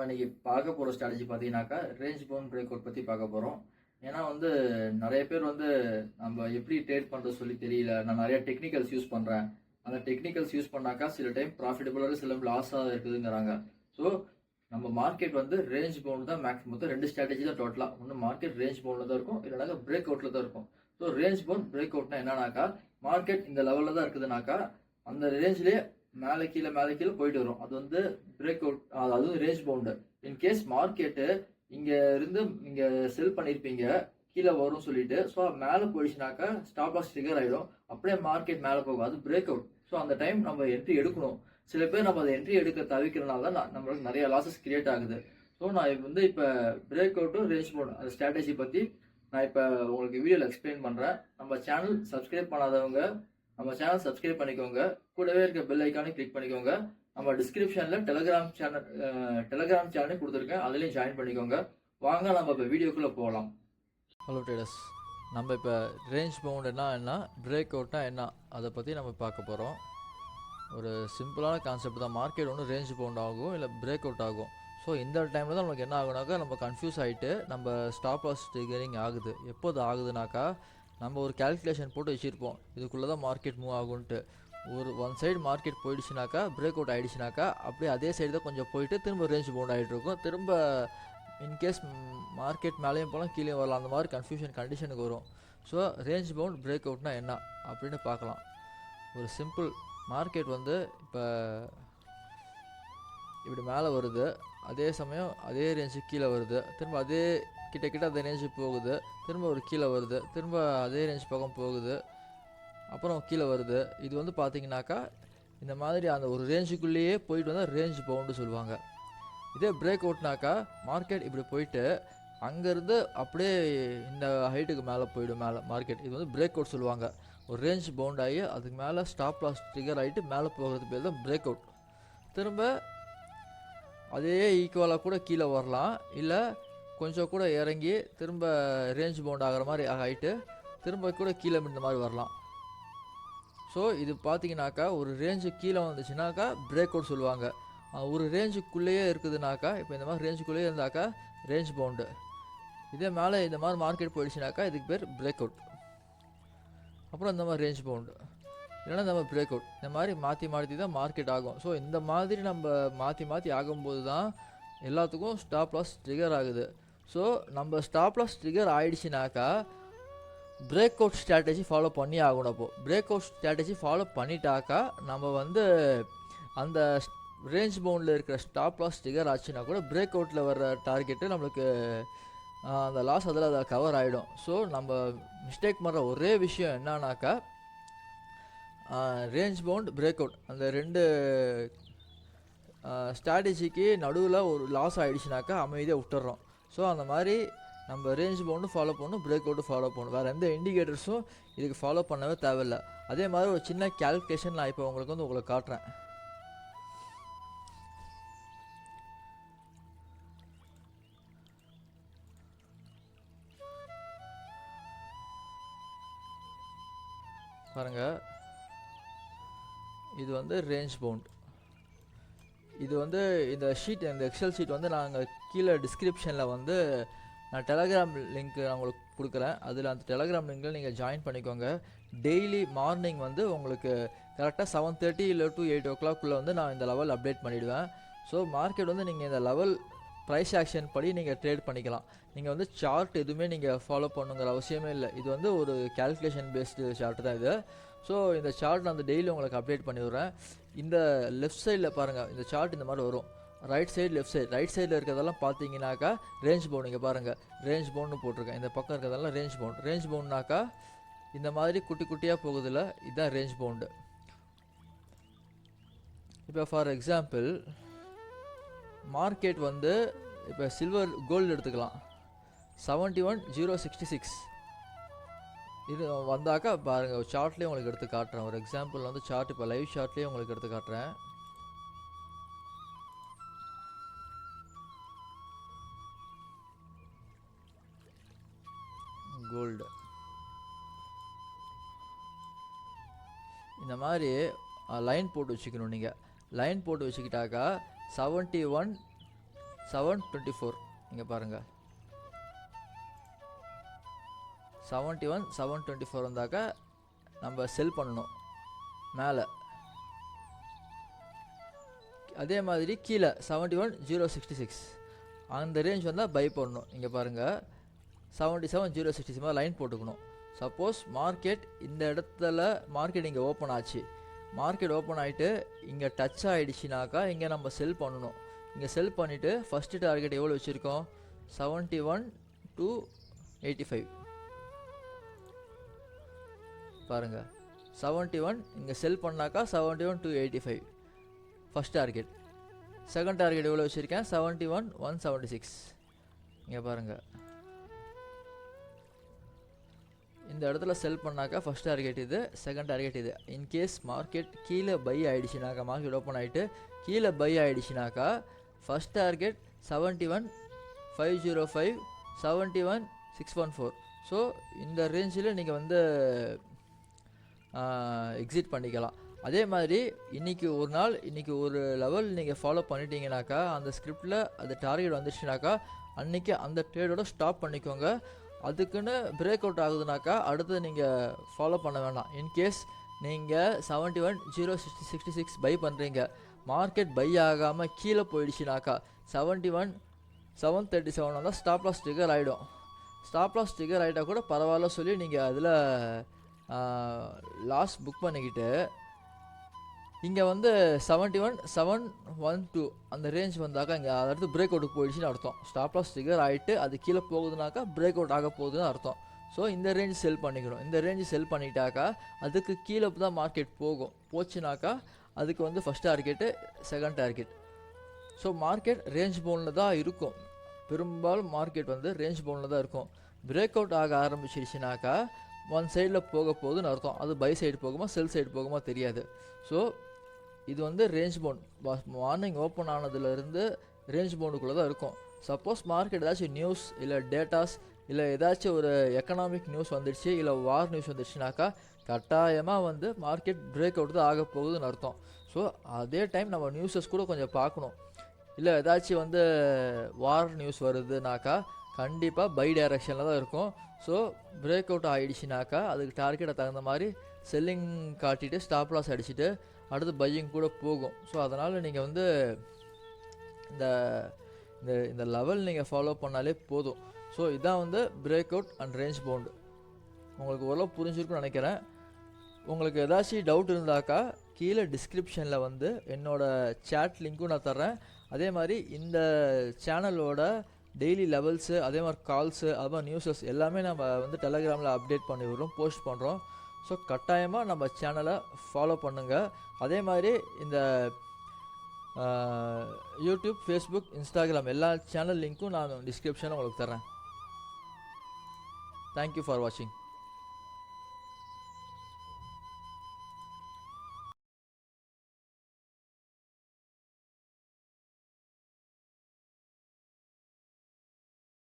இன்னைக்கு பார்க்க போகிற ஸ்ட்ராட்டஜி பார்த்தீங்கன்னாக்கா ரேஞ்ச் பவுண்ட் பிரேக் அவுட் பற்றி பார்க்க போகிறோம். ஏன்னா நிறைய பேர் நம்ம எப்படி ட்ரேட் பண்ணுறது சொல்லி தெரியல. நான் நிறைய டெக்னிக்கல்ஸ் யூஸ் பண்ணுறேன். அந்த டெக்னிக்கல்ஸ் யூஸ் பண்ணாக்கா சில டைம் ப்ராஃபிட்டபுளாக சில லாஸாக இருக்குதுங்கிறாங்க. ஸோ நம்ம மார்க்கெட் ரேஞ்ச் பவுண்ட் தான் மேக்ஸிமம். மொத்தம் 2 ஸ்ட்ராட்டஜி தான் டோட்டலாக. ஒன்று மார்க்கெட் ரேஞ்ச் பவுண்டில் தான் இருக்கும், இல்லைனாக்கா பிரேக் அவுட்டில் தான் இருக்கும். ஸோ ரேஞ்ச் பவுண்ட் பிரேக் அவுட்னா என்னன்னாக்கா, மார்க்கெட் இந்த லெவலில் தான் இருக்குதுனாக்கா அந்த ரேஞ்ச்லேயே மேலே கீழே போயிட்டு வரும். அது பிரேக் அவுட், அதுவும் ரேஞ்ச் பவுண்டு. இன்கேஸ் மார்க்கெட்டு இங்கே இருந்து இங்கே செல் பண்ணியிருப்பீங்க, கீழே வரும் சொல்லிட்டு, ஸோ மேலே போயிடுச்சுனாக்கா ஸ்டாப் லாஸ் ட்ரிகர் ஆகிடும். அப்படியே மார்க்கெட் மேலே போகும், அது பிரேக் அவுட். ஸோ அந்த டைம் நம்ம என்ட்ரி எடுக்கணும். சில பேர் நம்ம அதை என்ட்ரி எடுக்க தவிக்கிறனால தான் நம்மளுக்கு நிறைய லாஸஸ் கிரியேட் ஆகுது. ஸோ நான் இப்போ பிரேக் அவுட்டும் ரேஞ்ச் பவுண்ட் அந்த ஸ்ட்ராட்டஜி பற்றி நான் இப்போ உங்களுக்கு வீடியோவில் எக்ஸ்பிளைன் பண்ணுறேன். நம்ம சேனல் சப்ஸ்கிரைப் பண்ணாதவங்க நம்ம சேனல் சப்ஸ்கிரைப் பண்ணிக்கோங்க. கூடவே இருக்க பெல் ஐக்கானே கிளிக் பண்ணிக்கோங்க. நம்ம டிஸ்கிரிப்ஷனில் டெலகிராம் சேனல் கொடுத்துருக்கேன், அதுலேயும் ஜாயின் பண்ணிக்கோங்க. வாங்க நம்ம இப்போ வீடியோக்குள்ளே போகலாம். ஹலோ ட்ரேடர்ஸ், நம்ம இப்போ ரேஞ்ச் பவுண்டுனா என்ன, பிரேக் அவுட்னா என்ன, அதை பற்றி நம்ம பார்க்க போகிறோம். ஒரு சிம்பிளான கான்செப்ட் தான். மார்க்கெட் ஒன்று ரேஞ்ச் பவுண்ட் ஆகும், இல்லை பிரேக் அவுட் ஆகும். ஸோ இந்த டைமில் தான் நமக்கு என்ன ஆகுனாக்கா, நம்ம கன்ஃபியூஸ் ஆகிட்டு நம்ம ஸ்டாப் லாஸ் ட்ரிகரிங் ஆகுது. எப்போது ஆகுதுனாக்கா, நம்ம ஒரு கேல்குலேஷன் போட்டு வச்சுருப்போம், இதுக்குள்ளே தான் மார்க்கெட் மூவ் ஆகுன்ட்டு. ஒன் சைடு மார்க்கெட் போயிடுச்சுனாக்கா, பிரேக் அவுட் ஆகிடுச்சுனாக்கா, அப்படியே அதே சைடு தான் கொஞ்சம் போயிட்டு திரும்ப ரேஞ்ச் பவுண்ட் ஆகிட்டு இருக்கும். திரும்ப இன்கேஸ் மார்க்கெட் மேலேயும் போகலாம், கீழே வரலாம், அந்த மாதிரி கண்டிஷனுக்கு வரும். ஸோ ரேஞ்ச் பவுண்ட் பிரேக் அவுட்னா என்ன அப்படின்னு பார்க்கலாம். ஒரு சிம்பிள், மார்க்கெட் இப்போ இப்படி மேலே வருது, அதே சமயம் அதே ரேஞ்சுக்கு கீழே வருது, திரும்ப அதே கிட்ட அதே ரேஞ்சு போகுது, திரும்ப ஒரு கீழே வருது, திரும்ப அதே ரேஞ்ச் பக்கம் போகுது, அப்புறம் கீழே வருது. இது பார்த்தீங்கன்னாக்கா இந்த மாதிரி அந்த ஒரு ரேஞ்சுக்குள்ளேயே போயிட்டு வந்தால் ரேஞ்ச் பவுண்டு சொல்லுவாங்க. இதே பிரேக் அவுட்னாக்கா, மார்க்கெட் இப்படி போயிட்டு அங்கேருந்து அப்படியே இந்த ஹைட்டுக்கு மேலே போயிடும் மேலே மார்க்கெட். இது பிரேக் அவுட் சொல்லுவாங்க. ஒரு ரேஞ்ச் பவுண்ட் ஆகி அதுக்கு மேலே ஸ்டாப் லாஸ் ட்ரிகர் ஆகிட்டு மேலே போகிறது பேர் தான் பிரேக் அவுட். திரும்ப அதே ஈக்குவலாக கூட கீழே வரலாம், இல்லை கொஞ்சம் கூட இறங்கி திரும்ப ரேஞ்ச் பவுண்ட் ஆகிற மாதிரி ஆகிட்டு திரும்ப கூட கீழே இந்த மாதிரி வரலாம். ஸோ இது பார்த்தீங்கன்னாக்கா, ஒரு ரேஞ்சு கீழே வந்துச்சுனாக்கா பிரேக் அவுட் சொல்லுவாங்க. ஒரு ரேஞ்சுக்குள்ளேயே இருக்குதுனாக்கா, இப்போ இந்த மாதிரி ரேஞ்சுக்குள்ளேயே இருந்தாக்கா ரேஞ்ச் பவுண்டு. இதே மேலே இந்த மாதிரி மார்க்கெட் போயிடுச்சுனாக்கா இதுக்கு பேர் பிரேக் அவுட். அப்புறம் இந்த மாதிரி ரேஞ்ச் பவுண்டு, இல்லைன்னா நம்ம பிரேக் அவுட். இந்த மாதிரி மாற்றி தான் மார்க்கெட் ஆகும். ஸோ இந்த மாதிரி நம்ம மாற்றி ஆகும்போது தான் எல்லாத்துக்கும் ஸ்டாப் லாஸ் ட்ரிகர் ஆகுது. ஸோ நம்ம ஸ்டாப் லாஸ் ட்ரிகர் ஆகிடுச்சினாக்கா பிரேக் அவுட் ஸ்ட்ராட்டஜி ஃபாலோ பண்ணி ஆகணும். அப்போது பிரேக் அவுட் ஸ்ட்ராட்டஜி ஃபாலோ பண்ணிட்டாக்கா நம்ம அந்த ரேஞ்ச் பவுண்டில் இருக்கிற ஸ்டாப் லாஸ் ட்ரிகர் ஆச்சுன்னா கூட பிரேக் அவுட்டில் வர்ற டார்கெட்டு நம்மளுக்கு அந்த லாஸ் அதில் கவர் ஆகிடும். ஸோ நம்ம மிஸ்டேக் பண்ணுற ஒரே விஷயம் என்னன்னாக்கா, ரேஞ்ச் பவுண்ட் பிரேக் அவுட் அந்த 2 ஸ்ட்ராட்டஜிக்கு நடுவில் ஒரு லாஸ் ஆகிடுச்சுனாக்கா அமைதியாக விட்டுறோம். ஸோ அந்த மாதிரி நம்ம ரேஞ்ச் பவுண்டும் ஃபாலோ பண்ணணும், பிரேக் அவுட்டும் ஃபாலோ பண்ணணும். வேறு எந்த இண்டிகேட்டர்ஸும் இதுக்கு ஃபாலோ பண்ணவே தேவையில்லை. அதே மாதிரி ஒரு சின்ன கேல்குலேஷன் நான் இப்போ உங்களுக்கு காட்டுறேன். பாருங்கள், இது ரேஞ்ச் பவுண்ட். இது இந்த ஷீட், இந்த எக்ஸல் ஷீட் நாங்கள் கீழே டிஸ்கிரிப்ஷனில் நான் டெலகிராம் லிங்க் நான் உங்களுக்கு கொடுக்குறேன். அதில் அந்த டெலகிராம் லிங்கில் நீங்கள் ஜாயின் பண்ணிக்கோங்க. டெய்லி மார்னிங் உங்களுக்கு கரெக்டாக 7:30 இல்லை to 8 o'clock நான் இந்த லெவல் அப்டேட் பண்ணிவிடுவேன். ஸோ மார்க்கெட் நீங்கள் இந்த லெவல் ப்ரைஸ் ஆக்ஷன் படி நீங்கள் ட்ரேட் பண்ணிக்கலாம். நீங்கள் சார்ட் எதுவுமே நீங்கள் ஃபாலோ பண்ணுங்கிற அவசியமே இல்லை. இது ஒரு கேல்குலேஷன் பேஸ்டு சார்ட் தான் இது. ஸோ இந்த சார்ட் நான் டெய்லி உங்களுக்கு அப்டேட் பண்ணி விட்றேன். இந்த லெஃப்ட் சைடில் பாருங்கள், இந்த சார்ட் இந்த மாதிரி வரும். Right side left side, right சைடில் இருக்கிறதெல்லாம் பார்த்தீங்கன்னாக்கா ரேஞ்ச் பவுண்ட். இங்கே பாருங்கள், ரேஞ்ச் பவுண்ட்னு போட்டிருக்கேன். இந்த பக்கம் இருக்கிறதெல்லாம் ரேஞ்ச் பவுண்ட். ரேஞ்ச் பவுண்ட்னாக்கா இந்த மாதிரி குட்டியாக போகுதில்ல, இதுதான் ரேஞ்ச் பவுண்டு. இப்போ ஃபார் எக்ஸாம்பிள் மார்க்கெட் இப்போ சில்வர் கோல்டு எடுத்துக்கலாம். 71,066 இது வந்தாக்கா பாருங்கள், சார்ட்லேயே உங்களுக்கு எடுத்து காட்டுறேன். ஒரு எக்ஸாம்பிள் சார்ட் இப்போ லைவ் சார்ட்லேயே உங்களுக்கு எடுத்து காட்டுறேன். கோல்டு இந்த மாதிரி லைன் போட்டு வச்சுக்கணும். நீங்கள் லைன் போட்டு வச்சுக்கிட்டாக்கா 71 724 இங்கே பாருங்கள் 71 724 வந்தாக்கா நம்ம செல் பண்ணணும் மேலே. அதே மாதிரி கீழே 71 066 அந்த ரேஞ்ச் வந்தால் பை பண்ணணும். இங்கே பாருங்கள் 77 066 மாதிரி லைன் போட்டுக்கணும். சப்போஸ் மார்க்கெட் இந்த இடத்துல மார்க்கெட் இங்கே ஓப்பன் ஆச்சு, மார்க்கெட் ஓப்பன் ஆகிட்டு இங்கே டச் ஆகிடுச்சினாக்கா இங்கே நம்ம செல் பண்ணணும். இங்கே செல் பண்ணிவிட்டு ஃபஸ்ட்டு டார்கெட் எவ்வளோ வச்சுருக்கோம் 71 to 85 பாருங்கள் 71 இங்கே செல் பண்ணாக்கா 71 to 85 first target. Second target எவ்வளோ வச்சுருக்கேன் 71 176 இங்கே பாருங்கள் இந்த இடத்துல செல் பண்ணாக்கா ஃபஸ்ட் டார்கெட் இது, செகண்ட் டார்கெட் இது. இன்கேஸ் மார்க்கெட் கீழே பை ஆகிடுச்சினாக்கா, மார்க்கெட் ஓப்பன் ஆகிட்டு கீழே பை ஆகிடுச்சினாக்கா ஃபஸ்ட் டார்கெட் 71 505 71 614. ஸோ இந்த ரேஞ்சில் நீங்கள் வந்து எக்ஸிட் பண்ணிக்கலாம். அதே மாதிரி இன்றைக்கி ஒரு நாள் இன்றைக்கி ஒரு லெவல் நீங்கள் ஃபாலோ பண்ணிட்டீங்கனாக்கா அந்த ஸ்கிரிப்டில் அது டார்கெட் வந்துடுச்சுனாக்கா அன்றைக்கி அந்த ட்ரேடோட ஸ்டாப் பண்ணிக்கோங்க. அதுக்குன்னு பிரேக் அவுட் ஆகுதுனாக்கா அடுத்து நீங்கள் ஃபாலோ பண்ண வேண்டாம். இன்கேஸ் நீங்கள் 71 066 பை பண்ணுறீங்க, மார்க்கெட் பை ஆகாமல் கீழே போயிடுச்சுனாக்கா 71 737 வந்தால் ஸ்டாப் லாஸ் ட்ரிகர் ஆகிடும். ஸ்டாப் லாஸ் ட்ரிகர் ஆகிட்டால் கூட பரவாயில்ல சொல்லி நீங்கள் அதில் லாஸ் புக் பண்ணிக்கிட்டு இங்கே வந்து 71 712 அந்த ரேஞ்ச் வந்தாக்கா இங்கே அடுத்து பிரேக் அவுட்டுக்கு போயிடுச்சுன்னு அர்த்தம். ஸ்டாப் லாஸ் ட்ரிகர் ஆகிட்டு அது கீழே போகுதுனாக்கா பிரேக் அவுட் ஆக போகுதுன்னு அர்த்தம். ஸோ இந்த ரேஞ்ச் செல் பண்ணிக்கணும். இந்த ரேஞ்சு செல் பண்ணிட்டாக்கா அதுக்கு கீழே தான் மார்க்கெட் போகும். போச்சுனாக்கா அதுக்கு வந்து first target second target. So market range பவுனில் தான் இருக்கும். பெரும்பாலும் மார்க்கெட் வந்து ரேஞ்ச் பவுனில் தான் இருக்கும். பிரேக் அவுட் ஆக ஆரம்பிச்சிருச்சுனாக்கா ஒன் சைடில் போக போகுதுன்னு அர்த்தம். அது பை சைடு போகுமா செல் சைடு போகுமா தெரியாது. ஸோ இது வந்து ரேஞ்ச் பவுண்ட். மார்னிங் ஓப்பன் ஆனதுலேருந்து ரேஞ்ச் பவுண்டுக்குள்ளே தான் இருக்கும். சப்போஸ் மார்க்கெட் ஏதாச்சும் நியூஸ் இல்லை டேட்டாஸ் இல்லை ஏதாச்சும் ஒரு எக்கனாமிக் நியூஸ் வந்துடுச்சு இல்லை வார் நியூஸ் வந்துடுச்சுனாக்கா கட்டாயமாக வந்து மார்க்கெட் பிரேக் அவுட் தான் ஆக போகுதுன்னு அர்த்தம். ஸோ அதே டைம் நம்ம நியூஸஸ் கூட கொஞ்சம் பார்க்கணும். இல்லை ஏதாச்சும் வந்து வார் நியூஸ் வருதுனாக்கா கண்டிப்பாக பை டைரக்ஷனில் தான் இருக்கும். ஸோ பிரேக் அவுட் ஆகிடுச்சினாக்கா அதுக்கு டார்கெட்டை தகுந்த மாதிரி செல்லிங் காட்டிட்டு ஸ்டாப் லாஸ் அடிச்சுட்டு அடுத்து பையிங் கூட போகும். ஸோ அதனால் நீங்கள் வந்து இந்த இந்த லெவல் நீங்கள் ஃபாலோ பண்ணாலே போதும். ஸோ இதான் வந்து break out and range pound. உங்களுக்கு ஓரளவு புரிஞ்சிருக்குன்னு நினைக்கிறேன். உங்களுக்கு ஏதாச்சும் டவுட் இருந்தாக்கா கீழே டிஸ்கிரிப்ஷனில் வந்து என்னோடய சேட் லிங்க்கும் நான் தர்றேன். அதே மாதிரி இந்த சேனலோட டெய்லி லெவல்ஸு அதே மாதிரி கால்ஸு அது மாதிரி நியூஸஸ் எல்லாமே நம்ம வந்து டெலகிராமில் அப்டேட் பண்ணி விடுறோம், போஸ்ட் பண்ணுறோம். ஸோ கட்டாயமாக நம்ம சேனலை ஃபாலோ பண்ணுங்கள். அதே மாதிரி இந்த யூடியூப், ஃபேஸ்புக், இன்ஸ்டாகிராம் எல்லா சேனல் லிங்க்கும் நான் டிஸ்கிரிப்ஷனில் உங்களுக்கு தரேன். தேங்க்யூ ஃபார் வாட்சிங்.